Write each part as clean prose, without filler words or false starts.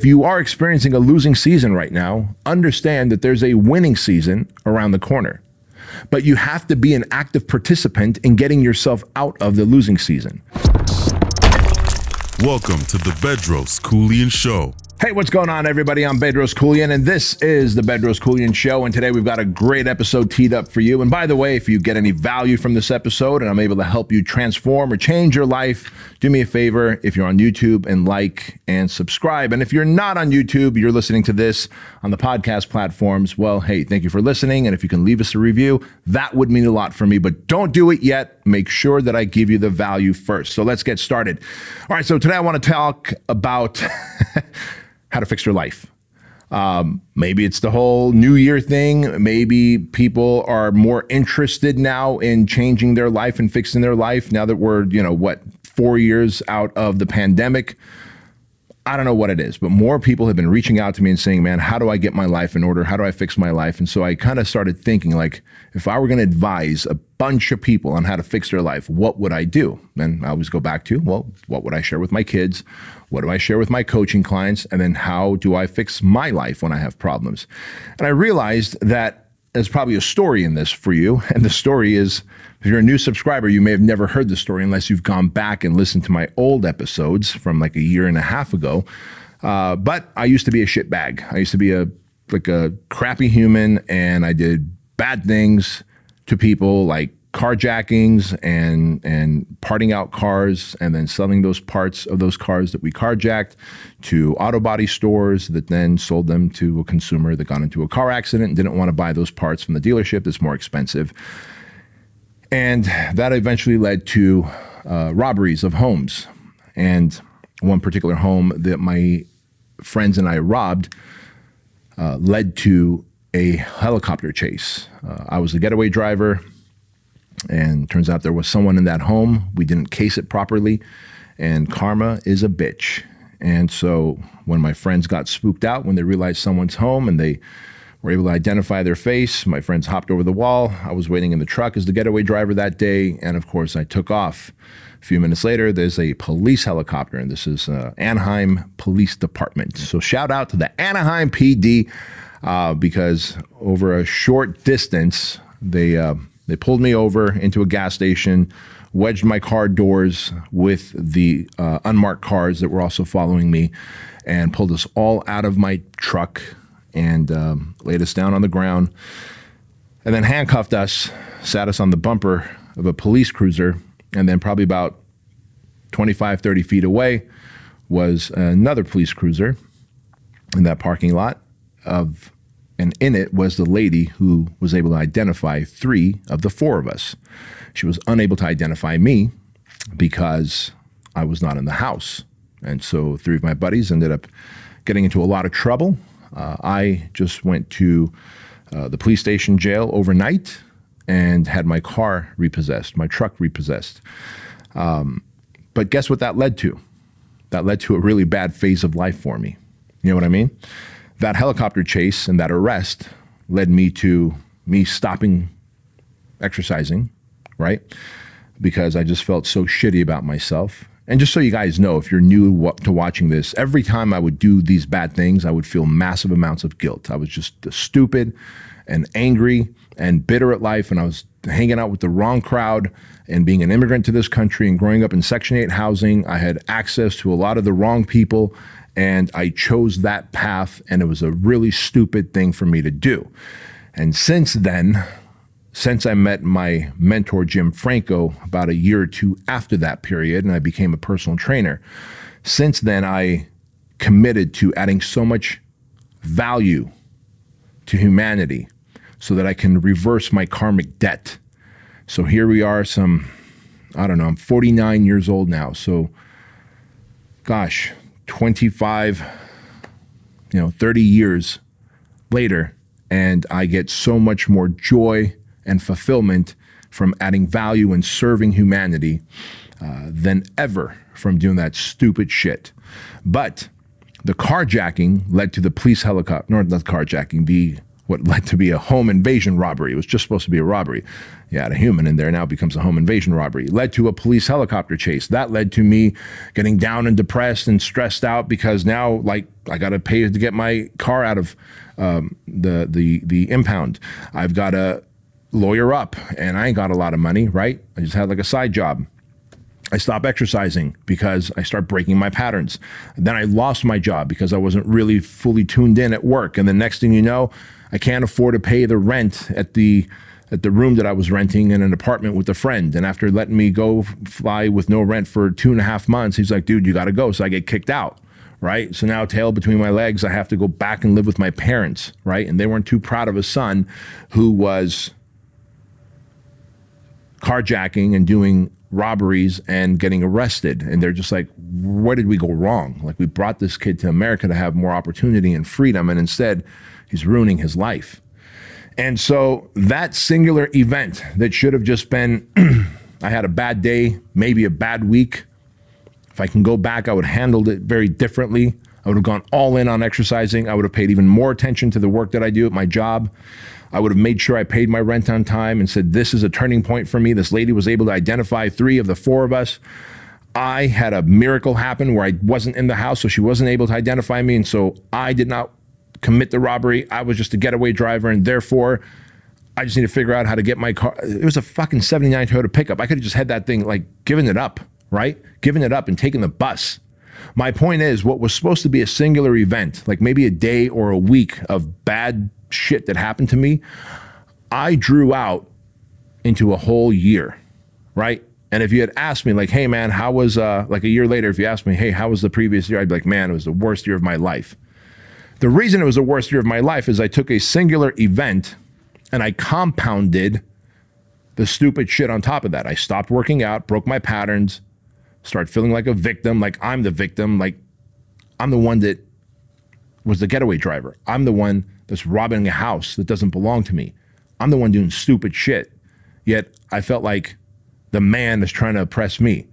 If you are experiencing a losing season right now, understand that there's a winning season around the corner. But you have to be an active participant in getting yourself out of the losing season. Welcome to the Bedros Keuilian Show. Hey, what's going on, everybody? I'm Bedros Keuilian, and this is the Bedros Keuilian Show, and today we've got a great episode teed up for you. And by the way, if you get any value from this episode and I'm able to help you transform or change your life, do me a favor, if you're on YouTube, and like and subscribe. And if you're not on YouTube, you're listening to this on the podcast platforms, well, hey, thank you for listening, and if you can leave us a review, that would mean a lot for me, but don't do it yet. Make sure that I give you the value first. So let's get started. All right, so today I want to talk about how to fix your life. Maybe it's the whole New Year thing. Maybe people are more interested now in changing their life and fixing their life now that we're, 4 years out of the pandemic. I don't know what it is, but more people have been reaching out to me and saying, man, how do I get my life in order? How do I fix my life? And so I kind of started thinking, like, if I were going to advise a bunch of people on how to fix their life, what would I do? And I always go back to, well, what would I share with my kids? What do I share with my coaching clients? And then how do I fix my life when I have problems? And I realized that there's probably a story in this for you. And the story is, if you're a new subscriber, you may have never heard the story unless you've gone back and listened to my old episodes from like a year and a half ago. But I used to be a shitbag. I used to be a crappy human, and I did bad things to people, like carjackings and parting out cars and then selling those parts of those cars that we carjacked to auto body stores that then sold them to a consumer that got into a car accident and didn't want to buy those parts from the dealership that's more expensive. And that eventually led to robberies of homes. And one particular home that my friends and I robbed led to a helicopter chase. I was the getaway driver, and turns out there was someone in that home. We didn't case it properly, and karma is a bitch. And so when my friends got spooked out, when they realized someone's home and they were able to identify their face, my friends hopped over the wall. I was waiting in the truck as the getaway driver that day, and of course I took off. A few minutes later, there's a police helicopter, and this is Anaheim Police Department. So shout out to the Anaheim PD, because over a short distance, they pulled me over into a gas station, wedged my car doors with the unmarked cars that were also following me, and pulled us all out of my truck and laid us down on the ground, and then handcuffed us, sat us on the bumper of a police cruiser, and then probably about 25, 30 feet away was another police cruiser in that parking lot and in it was the lady who was able to identify 3 of the 4 of us. She was unable to identify me because I was not in the house. And so 3 of my buddies ended up getting into a lot of trouble. I just went to the police station jail overnight and had my car repossessed, my truck repossessed. But guess what that led to? That led to a really bad phase of life for me. You know what I mean? That helicopter chase and that arrest led me to me stopping exercising, right? Because I just felt so shitty about myself. And just so you guys know, if you're new to watching this, every time I would do these bad things, I would feel massive amounts of guilt. I was just stupid and angry and bitter at life, and I was hanging out with the wrong crowd. And being an immigrant to this country and growing up in Section 8 housing, I had access to a lot of the wrong people, and I chose that path, and it was a really stupid thing for me to do. And since then, since I met my mentor, Jim Franco, about a year or 2 after that period, and I became a personal trainer, since then I committed to adding so much value to humanity so that I can reverse my karmic debt. So here we are I'm 49 years old now. So gosh, 25, 30 years later, and I get so much more joy and fulfillment from adding value and serving humanity than ever from doing that stupid shit. But the carjacking led to the police helicopter, not the carjacking, the what led to be a home invasion robbery. It was just supposed to be a robbery. You had a human in there, now it becomes a home invasion robbery. It led to a police helicopter chase. That led to me getting down and depressed and stressed out because now, like, I got to pay to get my car out of the impound. I've got to lawyer up, and I ain't got a lot of money, right? I just had like a side job. I stopped exercising because I start breaking my patterns. Then I lost my job because I wasn't really fully tuned in at work. And the next thing you know, I can't afford to pay the rent at the room that I was renting in an apartment with a friend. And after letting me go fly with no rent for 2.5 months, he's like, dude, you got to go. So I get kicked out, right? So now tail between my legs, I have to go back and live with my parents, right? And they weren't too proud of a son who was carjacking and doing robberies and getting arrested. And they're just like, where did we go wrong? Like, we brought this kid to America to have more opportunity and freedom, and instead he's ruining his life. And so that singular event that should have just been, I had a bad day, maybe a bad week. If I can go back, I would have handled it very differently. I would have gone all in on exercising. I would have paid even more attention to the work that I do at my job. I would have made sure I paid my rent on time and said, this is a turning point for me. This lady was able to identify 3 of the 4 of us. I had a miracle happen where I wasn't in the house, so she wasn't able to identify me. And so I did not commit the robbery. I was just a getaway driver. And therefore, I just need to figure out how to get my car. It was a fucking 79 Toyota pickup. I could have just had that thing, like, given it up, right? Given it up and taken the bus. My point is, what was supposed to be a singular event, like maybe a day or a week of bad shit that happened to me, I drew out into a whole year, right? And if you had asked me, like, hey man, how was, like a year later, if you asked me, hey, how was the previous year? I'd be like, man, it was the worst year of my life. The reason it was the worst year of my life is I took a singular event and I compounded the stupid shit on top of that. I stopped working out, broke my patterns, started feeling like a victim, like I'm the victim, like I'm the one that was the getaway driver. I'm the one that's robbing a house that doesn't belong to me. I'm the one doing stupid shit. Yet I felt like the man that's trying to oppress me,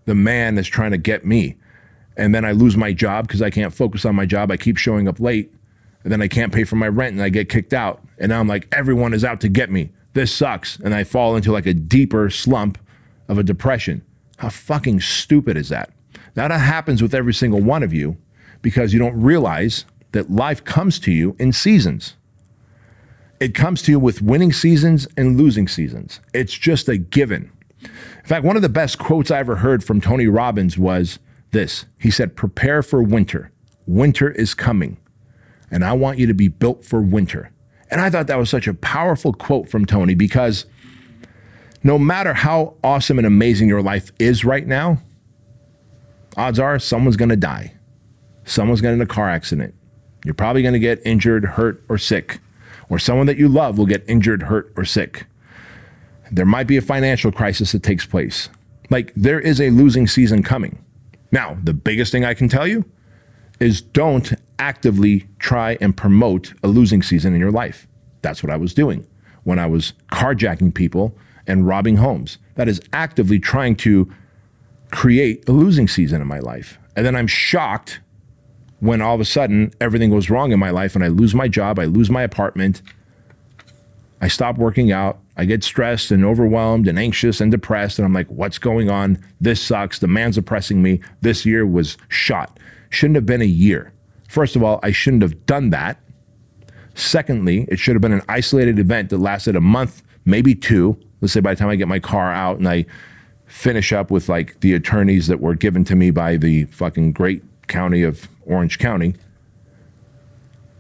the man that's trying to get me. And then I lose my job because I can't focus on my job. I keep showing up late, and then I can't pay for my rent and I get kicked out. And now I'm like, everyone is out to get me. This sucks. And I fall into like a deeper slump of a depression. How fucking stupid is that? Now that happens with every single one of you because you don't realize that life comes to you in seasons. It comes to you with winning seasons and losing seasons. It's just a given. In fact, one of the best quotes I ever heard from Tony Robbins was this. He said, prepare for winter. Winter is coming, and I want you to be built for winter. And I thought that was such a powerful quote from Tony because no matter how awesome and amazing your life is right now, odds are someone's going to die. Someone's getting in a car accident. You're probably going to get injured, hurt, or sick. Or someone that you love will get injured, hurt, or sick. There might be a financial crisis that takes place. Like, there is a losing season coming. Now, the biggest thing I can tell you is don't actively try and promote a losing season in your life. That's what I was doing when I was carjacking people and robbing homes. That is actively trying to create a losing season in my life. And then I'm shocked when all of a sudden everything goes wrong in my life and I lose my job, I lose my apartment, I stop working out, I get stressed and overwhelmed and anxious and depressed, and I'm like, what's going on? This sucks, the man's oppressing me. This year was shot. Shouldn't have been a year. First of all, I shouldn't have done that. Secondly, it should have been an isolated event that lasted a month, maybe 2. Let's say by the time I get my car out and I finish up with like the attorneys that were given to me by the fucking great county of Orange County.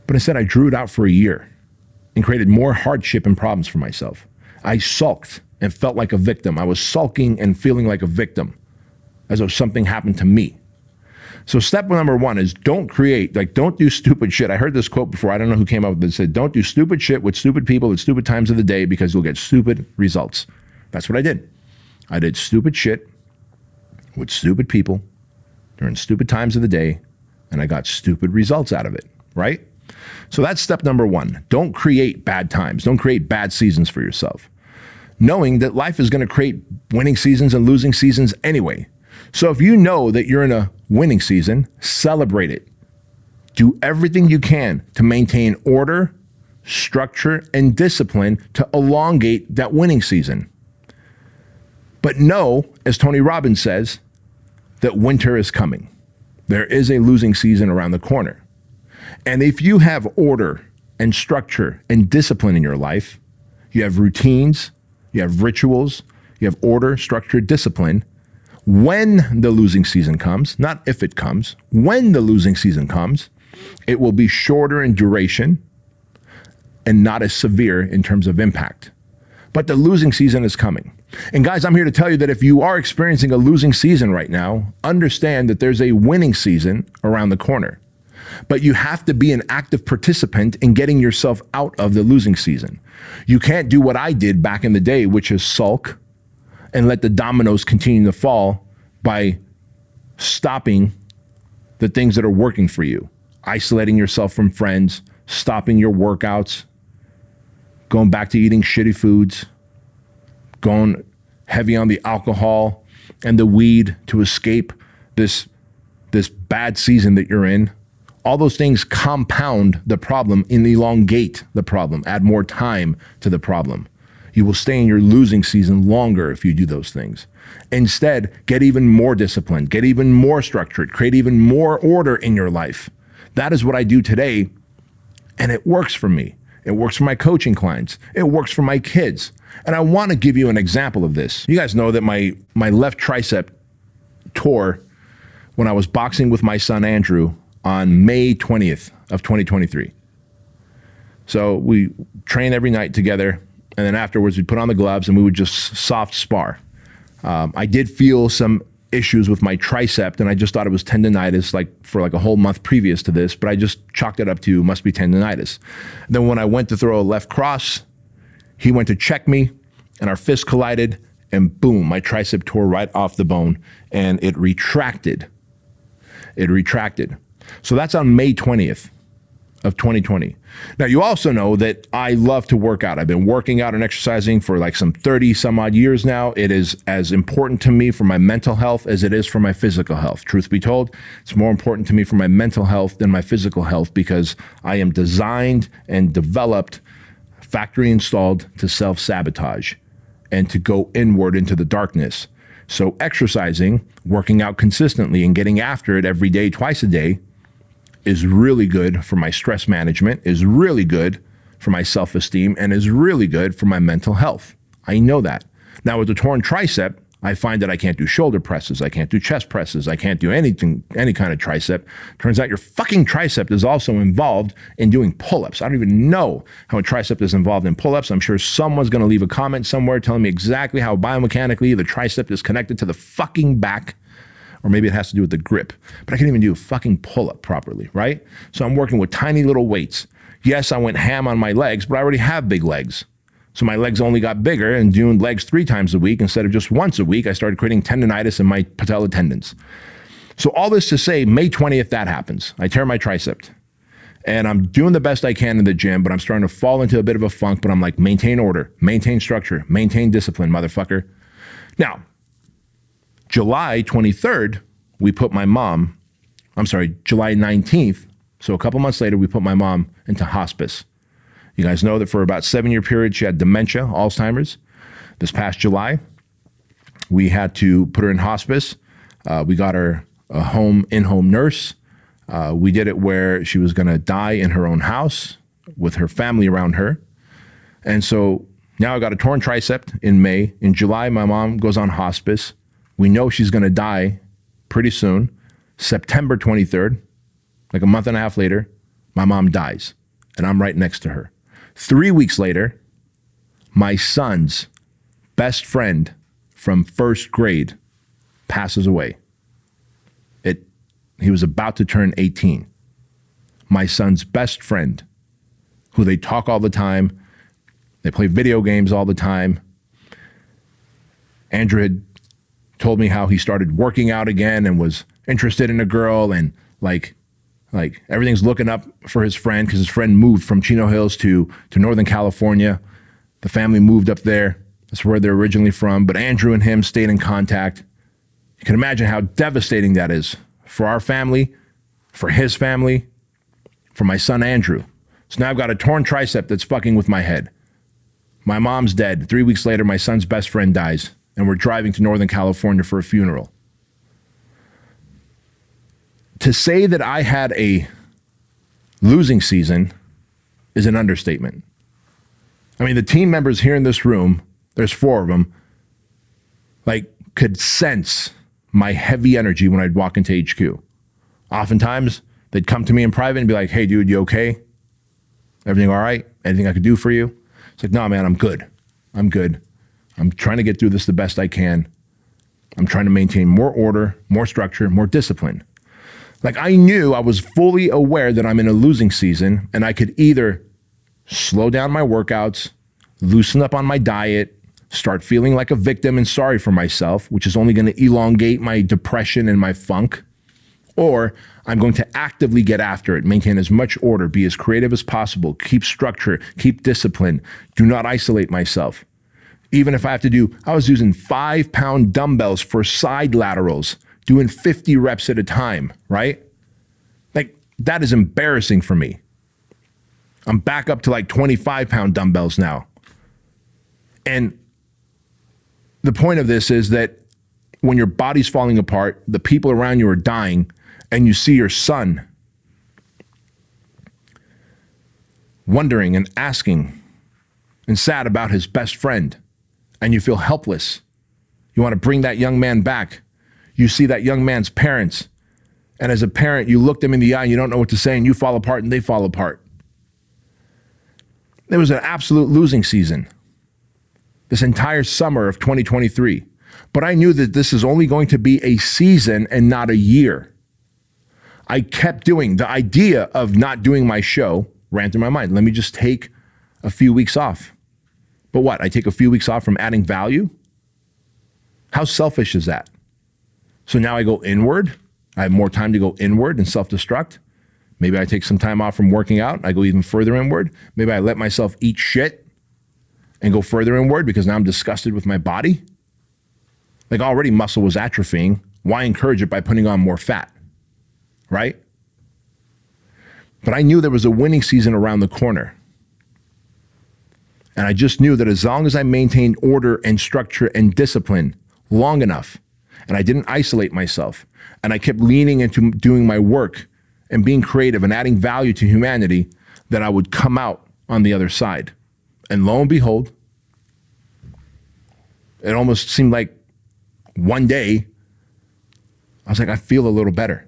But instead I drew it out for a year and created more hardship and problems for myself. I sulked and felt like a victim. I was sulking and feeling like a victim as though something happened to me. So step number 1 is don't do stupid shit. I heard this quote before. I don't know who came up with it. It said, don't do stupid shit with stupid people at stupid times of the day because you'll get stupid results. That's what I did. I did stupid shit with stupid people during stupid times of the day, and I got stupid results out of it, right? So that's step number 1. Don't create bad times. Don't create bad seasons for yourself. Knowing that life is going to create winning seasons and losing seasons anyway. So if you know that you're in a winning season, celebrate it. Do everything you can to maintain order, structure, and discipline to elongate that winning season. But know, as Tony Robbins says, that winter is coming. There is a losing season around the corner. And if you have order and structure and discipline in your life, you have routines, you have rituals, you have order, structure, discipline, when the losing season comes, not if it comes, when the losing season comes, it will be shorter in duration and not as severe in terms of impact. But the losing season is coming. And guys, I'm here to tell you that if you are experiencing a losing season right now, understand that there's a winning season around the corner. But you have to be an active participant in getting yourself out of the losing season. You can't do what I did back in the day, which is sulk and let the dominoes continue to fall by stopping the things that are working for you, isolating yourself from friends, stopping your workouts, going back to eating shitty foods, going heavy on the alcohol and the weed to escape this bad season that you're in. All those things compound the problem and elongate the problem, add more time to the problem. You will stay in your losing season longer if you do those things. Instead, get even more disciplined, get even more structured, create even more order in your life. That is what I do today, and it works for me. It works for my coaching clients. It works for my kids. And I want to give you an example of this. You guys know that my left tricep tore when I was boxing with my son Andrew on May 20th of 2023. So we train every night together, and then afterwards we put on the gloves and we would just soft spar. I did feel some issues with my tricep, and I just thought it was tendonitis for a whole month previous to this, but I just chalked it up to must be tendonitis. Then when I went to throw a left cross, he went to check me and our fists collided, and boom, my tricep tore right off the bone and it retracted. It retracted. So that's on May 20th of 2020. Now, you also know that I love to work out. I've been working out and exercising for some 30 some odd years now. It is as important to me for my mental health as it is for my physical health. Truth be told, it's more important to me for my mental health than my physical health because I am designed and developed, factory installed to self-sabotage and to go inward into the darkness. So exercising, working out consistently and getting after it every day, twice a day, is really good for my stress management, is really good for my self-esteem, and is really good for my mental health. I know that. Now with the torn tricep, I find that I can't do shoulder presses, I can't do chest presses, I can't do anything, any kind of tricep. Turns out your fucking tricep is also involved in doing pull-ups. I don't even know how a tricep is involved in pull-ups. I'm sure someone's gonna leave a comment somewhere telling me exactly how biomechanically the tricep is connected to the fucking back, or maybe it has to do with the grip, but I can't even do a fucking pull-up properly, right? So I'm working with tiny little weights. Yes, I went ham on my legs, but I already have big legs. So my legs only got bigger, and doing legs 3 times a week instead of just once a week, I started creating tendonitis in my patella tendons. So all this to say, May 20th, that happens. I tear my tricep. And I'm doing the best I can in the gym, but I'm starting to fall into a bit of a funk, but I'm like, maintain order, maintain structure, maintain discipline, motherfucker. Now, July 23rd, we put my mom, July 19th, so a couple months later, we put my mom into hospice. You guys know that for about a 7-year period, she had dementia, Alzheimer's. This past July, we had to put her in hospice. We got her a in-home nurse. We did it where she was gonna die in her own house with her family around her. And so now I got a torn tricep in May. In July, my mom goes on hospice. We know she's gonna die pretty soon. September 23rd, like a month and a half later, my mom dies, and I'm right next to her. 3 weeks later, my son's best friend from first grade passes away. He was about to turn 18. My son's best friend, who they talk all the time, they play video games all the time. Andrew had told me how he started working out again and was interested in a girl, and like everything's looking up for his friend because his friend moved from Chino Hills to Northern California. The family moved up there. That's where they're originally from. But Andrew and him stayed in contact. You can imagine how devastating that is for our family, for his family, for my son Andrew. So now I've got a torn tricep that's fucking with my head. My mom's dead. 3 weeks later, my son's best friend dies, and we're driving to Northern California for a funeral. To say that I had a losing season is an understatement. I mean, the team members here in this room, there's 4 of them, like could sense my heavy energy when I'd walk into HQ. Oftentimes, they'd come to me in private and be like, hey, dude, you okay? Everything all right? Anything I could do for you? It's like, no, man, I'm good. I'm good. I'm trying to get through this the best I can. I'm trying to maintain more order, more structure, more discipline. Like I knew, I was fully aware that I'm in a losing season and I could either slow down my workouts, loosen up on my diet, start feeling like a victim and sorry for myself, which is only going to elongate my depression and my funk, or I'm going to actively get after it, maintain as much order, be as creative as possible, keep structure, keep discipline, do not isolate myself. Even if I have to do, I was using 5-pound dumbbells for side laterals, doing 50 reps at a time, right? Like that is embarrassing for me. I'm back up to like 25-pound dumbbells now. And the point of this is that when your body's falling apart, the people around you are dying, and you see your son wondering and asking and sad about his best friend, and you feel helpless. You want to bring that young man back. You see that young man's parents, and as a parent, you look them in the eye and you don't know what to say, and you fall apart and they fall apart. It was an absolute losing season this entire summer of 2023. But I knew that this is only going to be a season and not a year. I kept doing the idea of not doing my show ran through my mind. Let me just take a few weeks off. But what? I take a few weeks off from adding value? How selfish is that? So now I go inward. I have more time to go inward and self-destruct. Maybe I take some time off from working out. I go even further inward. Maybe I let myself eat shit and go further inward because now I'm disgusted with my body. Like already muscle was atrophying. Why encourage it by putting on more fat? Right? But I knew there was a winning season around the corner. And I just knew that as long as I maintained order and structure and discipline long enough, and I didn't isolate myself, and I kept leaning into doing my work and being creative and adding value to humanity, that I would come out on the other side. And lo and behold, it almost seemed like one day, I was like, I feel a little better.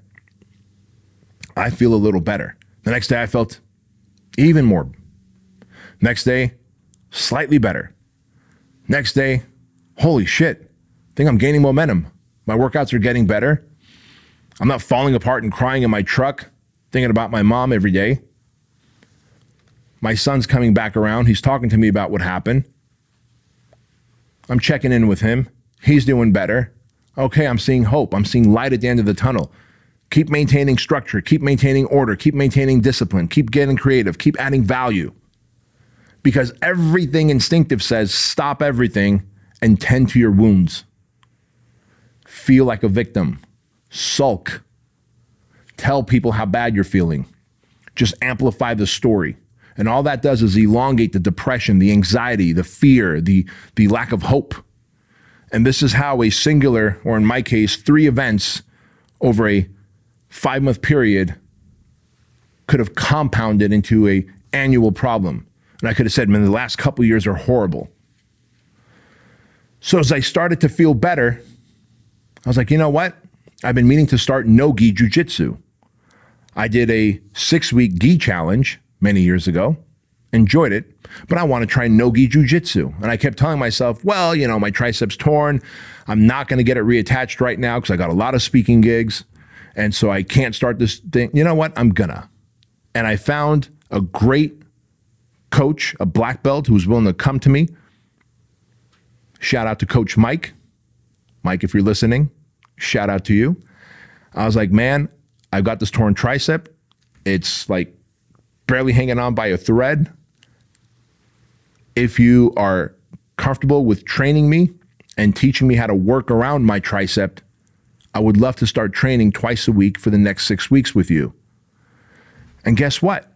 I feel a little better. The next day I felt even more. Next day, slightly better. Next day, holy shit, I think I'm gaining momentum. My workouts are getting better. I'm not falling apart and crying in my truck, thinking about my mom every day. My son's coming back around. He's talking to me about what happened. I'm checking in with him. He's doing better. Okay, I'm seeing hope. I'm seeing light at the end of the tunnel. Keep maintaining structure, keep maintaining order, keep maintaining discipline, keep getting creative, keep adding value. Because everything instinctive says stop everything and tend to your wounds. Feel like a victim. Sulk. Tell people how bad you're feeling. Just amplify the story. And all that does is elongate the depression, the anxiety, the fear, the lack of hope. And this is how a singular, or in my case, 3 events over a 5-month period could have compounded into a annual problem. And I could have said, man, the last couple years are horrible. So as I started to feel better, I was like, you know what? I've been meaning to start no-gi jiu-jitsu. I did a 6-week gi challenge many years ago, enjoyed it, but I want to try no-gi jiu-jitsu. And I kept telling myself, well, you know, my triceps torn. I'm not going to get it reattached right now because I got a lot of speaking gigs. And so I can't start this thing. You know what? I'm gonna. And I found a great coach, a black belt, who was willing to come to me. Shout out to Coach Mike. Mike, if you're listening, shout out to you. I was like, man, I've got this torn tricep. It's like barely hanging on by a thread. If you are comfortable with training me and teaching me how to work around my tricep, I would love to start training twice a week for the next 6 weeks with you. And guess what?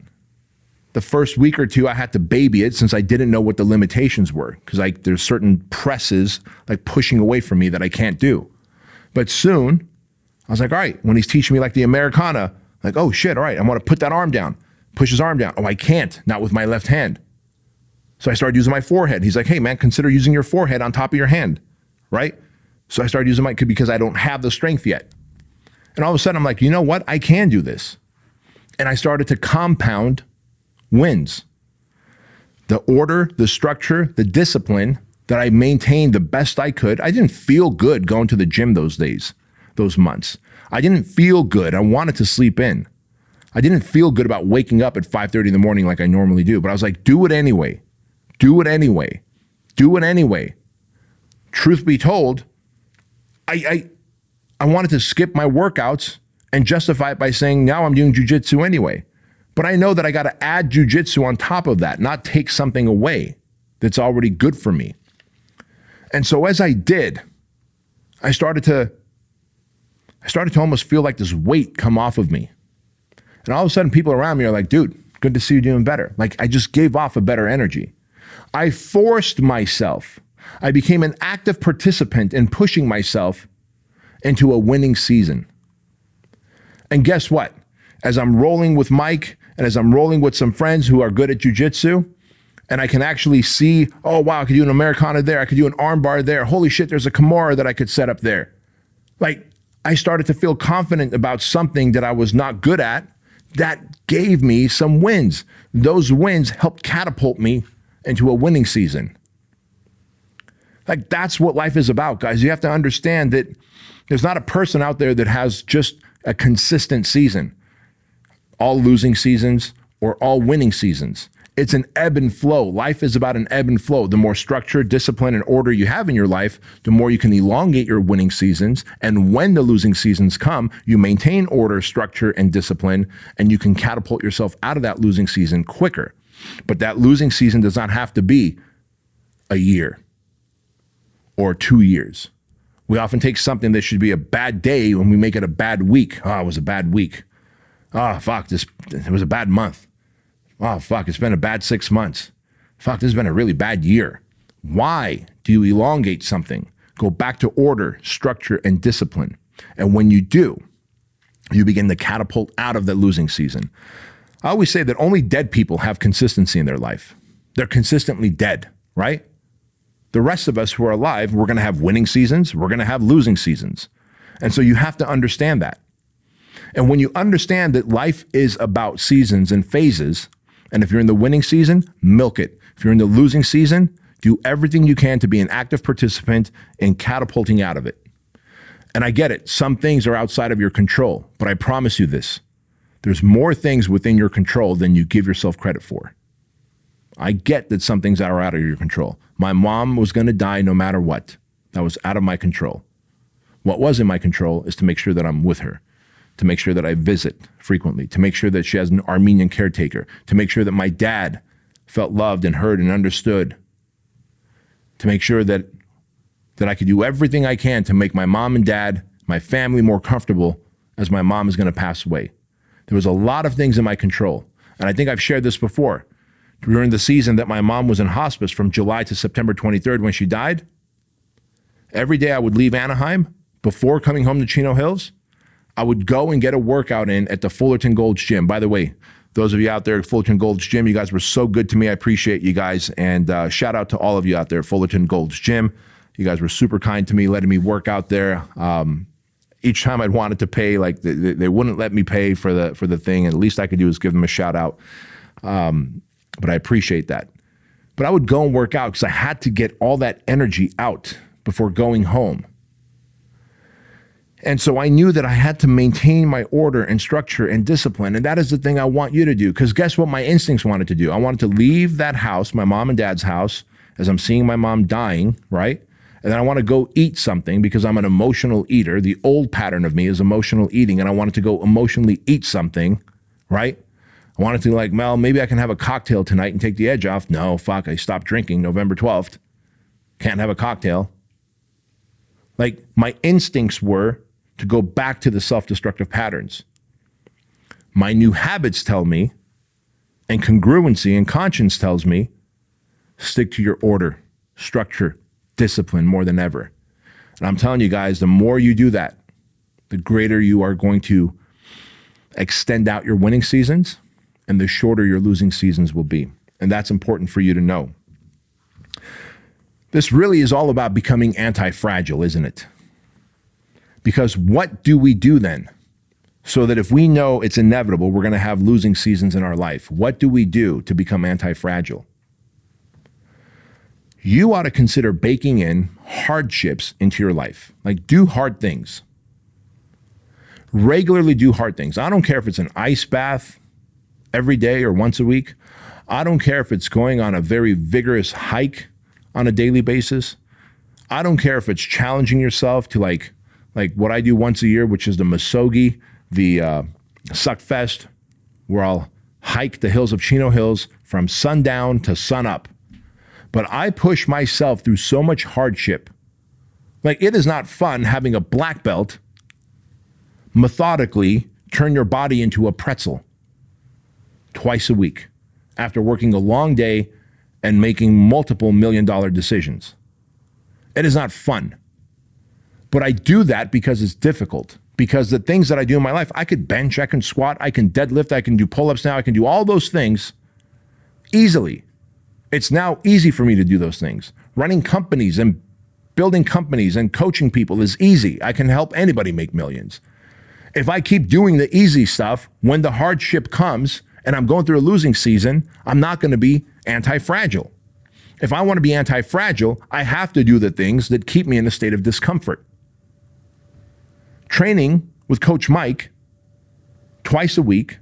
the first week or two, I had to baby it since I didn't know what the limitations were, because there's certain presses like pushing away from me that I can't do. But soon, I was like, all right, when he's teaching me like the Americana, like, oh shit, all right, I want to put that arm down, push his arm down. Oh, I can't, not with my left hand. So I started using my forehead. He's like, hey man, consider using your forehead on top of your hand, right? So I started using because I don't have the strength yet. And all of a sudden I'm like, you know what? I can do this. And I started to compound wins. The order, the structure, the discipline that I maintained the best I could. I didn't feel good going to the gym those days, those months. I didn't feel good. I wanted to sleep in. I didn't feel good about waking up at 5:30 in the morning like I normally do, but I was like, do it anyway. Do it anyway. Do it anyway. Truth be told, I wanted to skip my workouts and justify it by saying, now I'm doing jujitsu anyway. But I know that I got to add jujitsu on top of that, not take something away that's already good for me. And so as I did, I started to almost feel like this weight come off of me. And all of a sudden people around me are like, dude, good to see you doing better. Like I just gave off a better energy. I forced myself. I became an active participant in pushing myself into a winning season. And guess what? As I'm rolling with Mike and as I'm rolling with some friends who are good at jujitsu, and I can actually see, oh wow, I could do an Americana there. I could do an arm bar there. Holy shit, there's a Kimura that I could set up there. Like I started to feel confident about something that I was not good at that gave me some wins. Those wins helped catapult me into a winning season. Like that's what life is about, guys. You have to understand that there's not a person out there that has just a consistent season, all losing seasons or all winning seasons. It's an ebb and flow. Life is about an ebb and flow. The more structure, discipline, and order you have in your life, the more you can elongate your winning seasons. And when the losing seasons come, you maintain order, structure, and discipline, and you can catapult yourself out of that losing season quicker. But that losing season does not have to be a year or 2 years. We often take something that should be a bad day when we make it a bad week. Oh, it was a bad week. Oh, fuck, it was a bad month. Oh, fuck, it's been a bad 6 months. Fuck, this has been a really bad year. Why do you elongate something? Go back to order, structure, and discipline. And when you do, you begin to catapult out of the losing season. I always say that only dead people have consistency in their life. They're consistently dead, right? The rest of us who are alive, we're going to have winning seasons. We're going to have losing seasons. And so you have to understand that. And when you understand that life is about seasons and phases, and if you're in the winning season, milk it. If you're in the losing season, do everything you can to be an active participant in catapulting out of it. And I get it. Some things are outside of your control, but I promise you this. There's more things within your control than you give yourself credit for. I get that some things are out of your control. My mom was going to die no matter what. That was out of my control. What was in my control is to make sure that I'm with her, to make sure that I visit frequently, to make sure that she has an Armenian caretaker, to make sure that my dad felt loved and heard and understood, to make sure that I could do everything I can to make my mom and dad, my family more comfortable as my mom is going to pass away. There was a lot of things in my control. And I think I've shared this before. During the season that my mom was in hospice from July to September 23rd when she died, every day I would leave Anaheim before coming home to Chino Hills. I would go and get a workout in at the Fullerton Gold's Gym. By the way, those of you out there at Fullerton Gold's Gym, you guys were so good to me. I appreciate you guys. And shout out to all of you out there at Fullerton Gold's Gym. You guys were super kind to me, letting me work out there. Each time I'd wanted to pay, like they wouldn't let me pay for the thing. And the least I could do is give them a shout out. But I appreciate that. But I would go and work out because I had to get all that energy out before going home. And so I knew that I had to maintain my order and structure and discipline. And that is the thing I want you to do. Because guess what my instincts wanted to do? I wanted to leave that house, my mom and dad's house, as I'm seeing my mom dying, right? And then I want to go eat something because I'm an emotional eater. The old pattern of me is emotional eating. And I wanted to go emotionally eat something, right? I wanted to like, Mel, maybe I can have a cocktail tonight and take the edge off. No, fuck, I stopped drinking November 12th. Can't have a cocktail. Like my instincts were to go back to the self-destructive patterns. My new habits tell me And congruency and conscience tells me stick to your order, structure, discipline more than ever. And I'm telling you guys, the more you do that, the greater you are going to extend out your winning seasons and the shorter your losing seasons will be. And that's important for you to know. This really is all about becoming anti-fragile, isn't it? Because what do we do then? So that if we know it's inevitable, we're going to have losing seasons in our life, what do we do to become anti-fragile? You ought to consider baking in hardships into your life. Like, do hard things. Regularly do hard things. I don't care if it's an ice bath every day or once a week. I don't care if it's going on a very vigorous hike on a daily basis. I don't care if it's challenging yourself to like what I do once a year, which is the Muskogee, the Suckfest, where I'll hike the hills of Chino Hills from sundown to sunup. But I push myself through so much hardship. Like, it is not fun having a black belt methodically turn your body into a pretzel twice a week after working a long day and making multiple $1-million decisions. It is not fun. But I do that because it's difficult. Because the things that I do in my life, I could bench, I can squat, I can deadlift, I can do pull-ups now, I can do all those things easily. It's now easy for me to do those things. Running companies and building companies and coaching people is easy. I can help anybody make millions. If I keep doing the easy stuff, when the hardship comes and I'm going through a losing season, I'm not going to be anti-fragile. If I want to be anti-fragile, I have to do the things that keep me in a state of discomfort. Training with Coach Mike twice a week,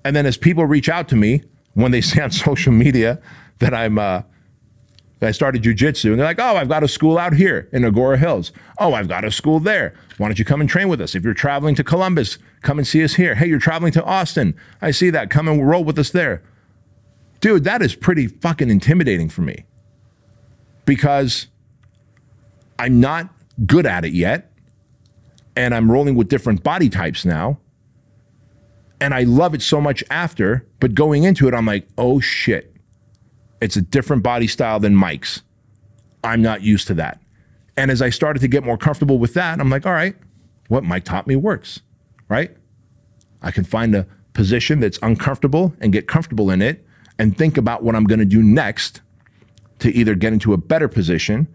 and then as people reach out to me when they see on social media that I started jiu-jitsu, and they're like, oh, I've got a school out here in Agora Hills. Oh, I've got a school there. Why don't you come and train with us? If you're traveling to Columbus, come and see us here. Hey, you're traveling to Austin. I see that. Come and roll with us there. Dude, that is pretty fucking intimidating for me because I'm not good at it yet, and I'm rolling with different body types now, and I love it so much after, but going into it, I'm like, oh shit, it's a different body style than Mike's. I'm not used to that. And as I started to get more comfortable with that, I'm like, all right, what Mike taught me works, right? I can find a position that's uncomfortable and get comfortable in it and think about what I'm going to do next to either get into a better position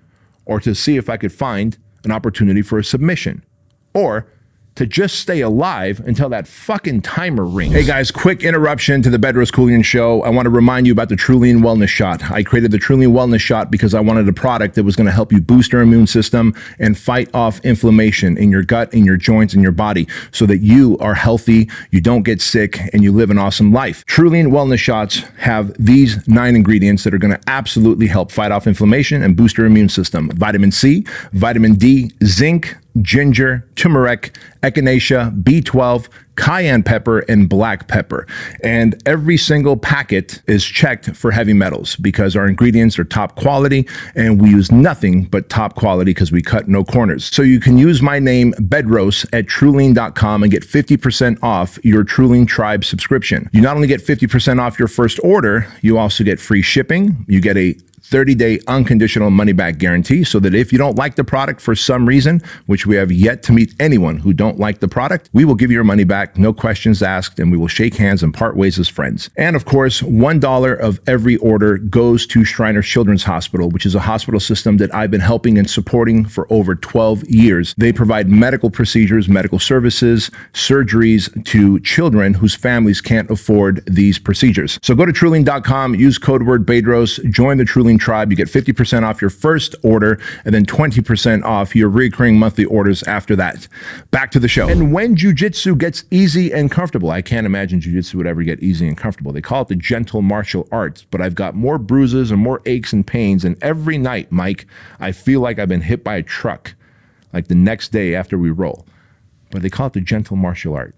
or to see if I could find an opportunity for a submission or to just stay alive until that fucking timer rings. Hey guys, quick interruption to the Bedros Keuilian Show. I want to remind you about the Trulian Wellness Shot. I created the Trulian Wellness Shot because I wanted a product that was going to help you boost your immune system and fight off inflammation in your gut, in your joints, in your body so that you are healthy, you don't get sick, and you live an awesome life. Trulian Wellness Shots have these 9 ingredients that are going to absolutely help fight off inflammation and boost your immune system. Vitamin C, vitamin D, zinc, ginger, turmeric, echinacea, B12, cayenne pepper, and black pepper. And every single packet is checked for heavy metals because our ingredients are top quality and we use nothing but top quality because we cut no corners. So you can use my name, Bedros, at Trulian.com and get 50% off your Trulian Tribe subscription. You not only get 50% off your first order, you also get free shipping. You get a 30-day unconditional money-back guarantee so that if you don't like the product for some reason, which we have yet to meet anyone who don't like the product, we will give you your money back, no questions asked, and we will shake hands and part ways as friends. And of course, $1 of every order goes to Shriners Children's Hospital, which is a hospital system that I've been helping and supporting for over 12 years. They provide medical procedures, medical services, surgeries to children whose families can't afford these procedures. So go to Trulian.com, use code word Bedros, join the Trulian Tribe. You get 50% off your first order and then 20% off your recurring monthly orders after that. Back to the show. And when jiu-jitsu gets easy and comfortable, I can't imagine jiu-jitsu would ever get easy and comfortable. They call it the gentle martial arts, but I've got more bruises and more aches and pains. And every night, Mike, I feel like I've been hit by a truck, like the next day after we roll. But they call it the gentle martial art.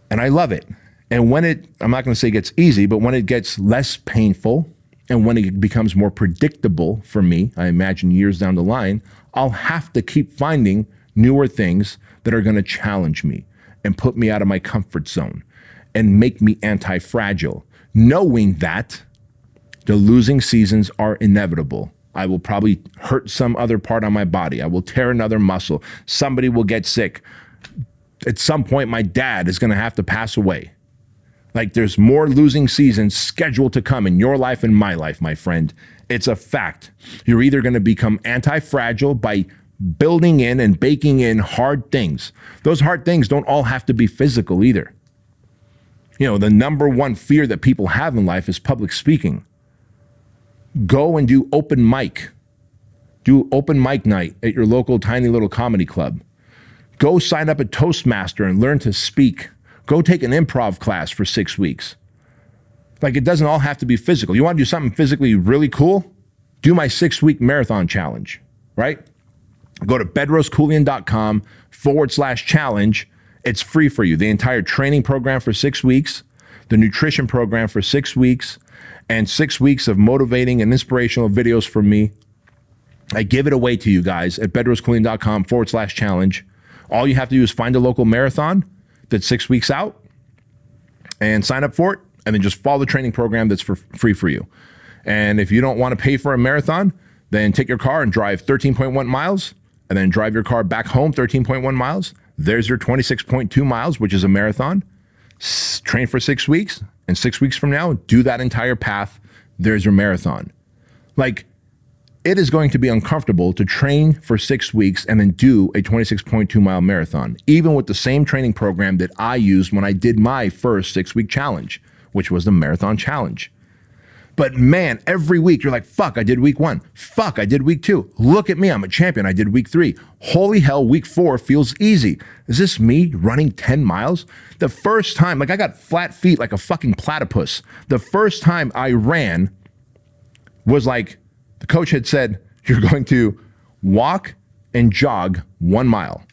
And I love it. And when it, I'm not going to say gets easy, but when it gets less painful, and when it becomes more predictable for me, I imagine years down the line, I'll have to keep finding newer things that are going to challenge me and put me out of my comfort zone and make me anti-fragile knowing that the losing seasons are inevitable. I will probably hurt some other part on my body. I will tear another muscle. Somebody will get sick. At some point, my dad is going to have to pass away. Like, there's more losing seasons scheduled to come in your life and my life, my friend. It's a fact. You're either going to become anti-fragile by building in and baking in hard things. Those hard things don't all have to be physical either. You know, the number one fear that people have in life is public speaking. Go and do open mic. Do open mic night at your local tiny little comedy club. Go sign up at Toastmaster and learn to speak. Go take an improv class for 6 weeks. Like, it doesn't all have to be physical. You want to do something physically really cool? Do my 6-week marathon challenge, right? Go to bedroskeuilian.com/challenge. It's free for you. The entire training program for 6 weeks, the nutrition program for 6 weeks, and 6 weeks of motivating and inspirational videos from me. I give it away to you guys at bedroskeuilian.com/challenge. All you have to do is find a local marathon that's 6 weeks out and sign up for it, and then just follow the training program that's for free for you. And if you don't want to pay for a marathon, then take your car and drive 13.1 miles, and then drive your car back home 13.1 miles. There's your 26.2 miles, which is a marathon. Train for 6 weeks, and 6 weeks from now, do that entire path. There's your marathon. Like, it is going to be uncomfortable to train for 6 weeks and then do a 26.2 mile marathon, even with the same training program that I used when I did my first 6-week challenge, which was the marathon challenge. But man, every week you're like, fuck, I did week 1. Fuck, I did week 2. Look at me, I'm a champion. I did week 3. Holy hell, week 4 feels easy. Is this me running 10 miles? The first time, like, I got flat feet like a fucking platypus. The first time I ran was like, the coach had said, you're going to walk and jog 1 mile.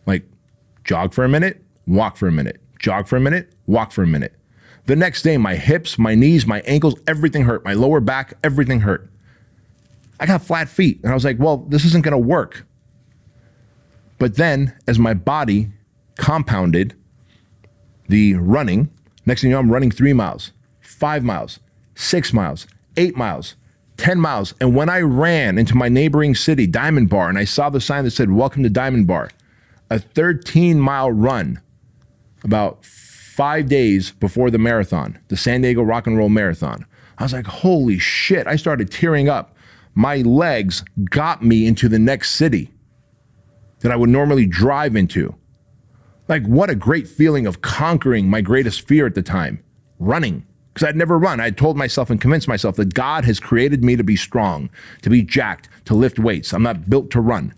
Like, jog for a minute, walk for a minute, jog for a minute, walk for a minute. The next day, my hips, my knees, my ankles, everything hurt. My lower back, everything hurt. I got flat feet. And I was like, well, this isn't going to work. But then, as my body compounded the running, next thing you know, I'm running 3 miles, 5 miles, 6 miles, 8 miles, 10 miles. And when I ran into my neighboring city, Diamond Bar, and I saw the sign that said, welcome to Diamond Bar, a 13-mile run about 5 days before the marathon, the San Diego Rock and Roll Marathon. I was like, holy shit. I started tearing up. My legs got me into the next city that I would normally drive into. Like, what a great feeling of conquering my greatest fear at the time, running. Because I'd never run. I told myself and convinced myself that God has created me to be strong, to be jacked, to lift weights. I'm not built to run.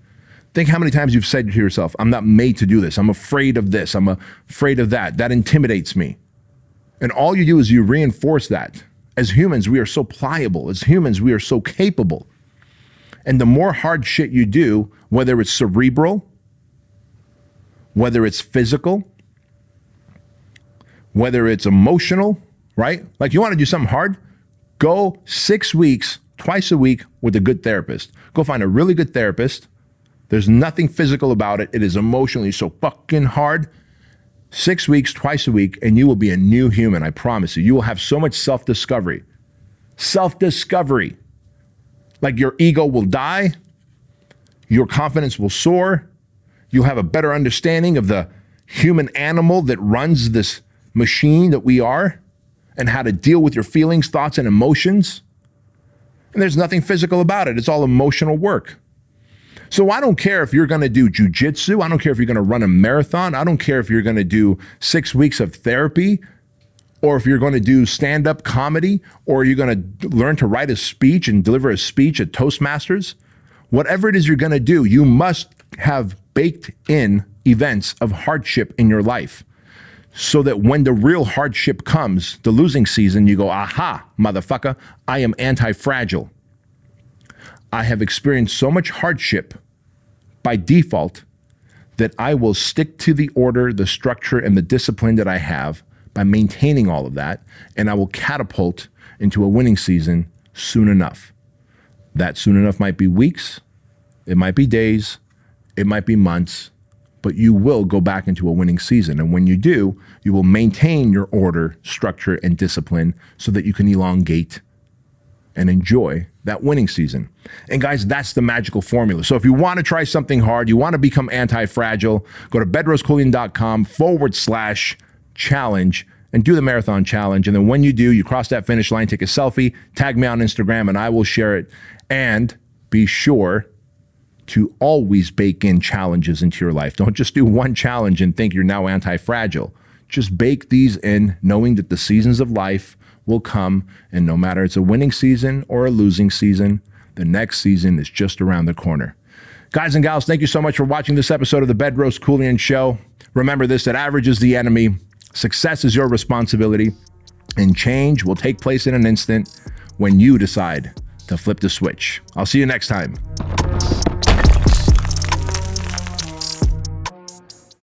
Think how many times you've said to yourself, I'm not made to do this. I'm afraid of this. I'm afraid of that. That intimidates me. And all you do is you reinforce that. As humans, we are so pliable. As humans, we are so capable. And the more hard shit you do, whether it's cerebral, whether it's physical, whether it's emotional, right? Like, you want to do something hard? Go 6 weeks, twice a week with a good therapist. Go find a really good therapist. There's nothing physical about it. It is emotionally so fucking hard. 6 weeks, twice a week, and you will be a new human. I promise you. You will have so much self-discovery. Self-discovery. Like, your ego will die. Your confidence will soar. You'll have a better understanding of the human animal that runs this machine that we are, and how to deal with your feelings, thoughts, and emotions. And there's nothing physical about it. It's all emotional work. So I don't care if you're going to do jujitsu. I don't care if you're going to run a marathon. I don't care if you're going to do 6 weeks of therapy, or if you're going to do stand-up comedy, or you're going to learn to write a speech and deliver a speech at Toastmasters. Whatever it is you're going to do, you must have baked in events of hardship in your life, so that when the real hardship comes, the losing season, you go, aha, motherfucker, I am anti-fragile. I have experienced so much hardship by default that I will stick to the order, the structure, and the discipline that I have by maintaining all of that, and I will catapult into a winning season soon enough. That soon enough might be weeks, it might be days, it might be months, but you will go back into a winning season. And when you do, you will maintain your order, structure, and discipline so that you can elongate and enjoy that winning season. And guys, that's the magical formula. So if you want to try something hard, you want to become anti-fragile, go to bedroskeuilian.com/challenge and do the marathon challenge. And then when you do, you cross that finish line, take a selfie, tag me on Instagram, and I will share it. And be sure to always bake in challenges into your life. Don't just do one challenge and think you're now anti-fragile. Just bake these in, knowing that the seasons of life will come, and no matter it's a winning season or a losing season, the next season is just around the corner. Guys and gals, thank you so much for watching this episode of the Bedros Keuilian Show. Remember this, that average is the enemy, success is your responsibility, and change will take place in an instant when you decide to flip the switch. I'll see you next time.